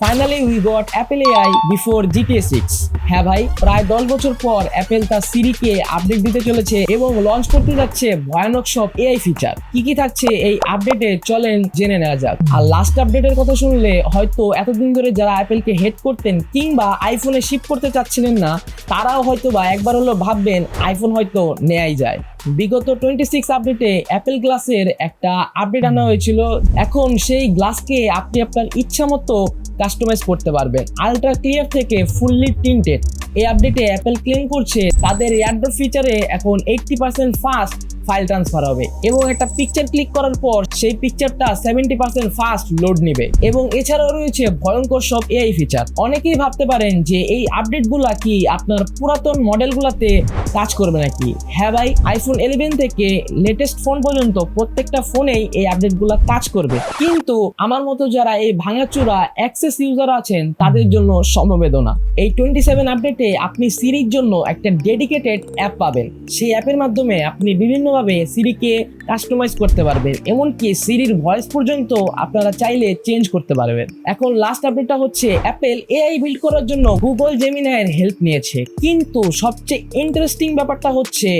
Finally we got Apple AI before GTA 6। হ্যাঁ ভাই, প্রায় 10 বছর পর অ্যাপেল তার সিরিকে আপডেট দিতে চলেছে এবং লঞ্চ করতে যাচ্ছে ভয়ানক সব এআই ফিচার। কি কি থাকছে এই আপডেটে চলেন জেনে নেওয়া যাক। আর লাস্ট আপডেটের কথা শুনলে হয়তো এতদিন ধরে যারা অ্যাপেলকে হেট করতেন কিংবা আইফোনে শিফট করতে চাচ্ছিলেন না, তারাও হয়তো বা একবার হলো ভাববেন আইফোন হয়তো নেয়াই যায়। বিগত 26 আপডেটে অ্যাপেল গ্লাসের একটা আপডেট আনা হয়েছিল। এখন সেই গ্লাসকে আপনি আপনার ইচ্ছা মতো কাস্টমাইজ করতে পারবেন, আলট্রা ক্লিয়ার থেকে ফুললি টিন্টেড। এই আপডেটে অ্যাপেল ক্লেম করছে তাদের এয়ারড্রপ ফিচারে এখন 80% ফাস্ট ফাইল ট্রান্সফার হবে এবং একটা পিকচার ক্লিক করার পর সেই পিকচারটা 70% ফাস্ট লোড নেবে। এবং এছাড়াও রয়েছে ভয়ঙ্কর সব এআই ফিচার। অনেকেই ভাবতে পারেন যে এই আপডেটগুলা কি আপনার পুরাতন মডেলগুলোতে কাজ করবে নাকি। হ্যাঁ ভাই, আইফোন 11 থেকে লেটেস্ট ফোন পর্যন্ত প্রত্যেকটা ফোনেই এই আপডেটগুলো কাজ করবে, কিন্তু আমার মতো যারা এই ভাঙাচোরা অ্যাক্সেস ইউজার আছেন তাদের জন্য সমবেদনা। এই 27 আপডেটে আপনি সিরির জন্য একটা ডেডিকেটেড অ্যাপ পাবেন। সেই অ্যাপের মাধ্যমে আপনি বিভিন্নভাবে সিরিকে কাস্টমাইজ করতে পারবেন, এমনকি সিরির ভয়েস পর্যন্ত আপনারা চাইলে চেঞ্জ করতে পারবেন। এখন লাস্ট আপডেটটা হচ্ছে অ্যাপেল এআই বিল্ড করার জন্য গুগল জেমিনাইয়ের হেল্প নিয়েছে, কিন্তু সবচেয়ে ইন্টারেস্টিং ব্যাপারটা হচ্ছে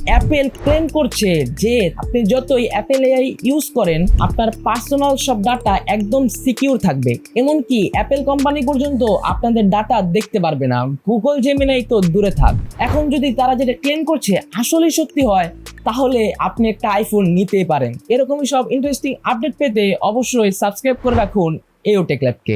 অ্যাপেল ক্লেম করছে যে আপনি যতই অ্যাপেল এআই ইউজ করেন আপনার পার্সোনাল সব ডাটা একদম সিকিউর থাকবে। এমনকি অ্যাপেল কোম্পানি পর্যন্ত আপনাদের ডাটা দেখতে পারবে না, গুগল জেমিনাই তো দূরে থাক। এখন যদি তারা যেটা ক্লেম করছে আসলেই সত্যি হয়, তাহলে আপনি একটা আইফোন নিতেই পারেন। এরকমই সব ইন্টারেস্টিং আপডেট পেতে অবশ্যই সাবস্ক্রাইব করে রাখুন এও টেক ল্যাবকে।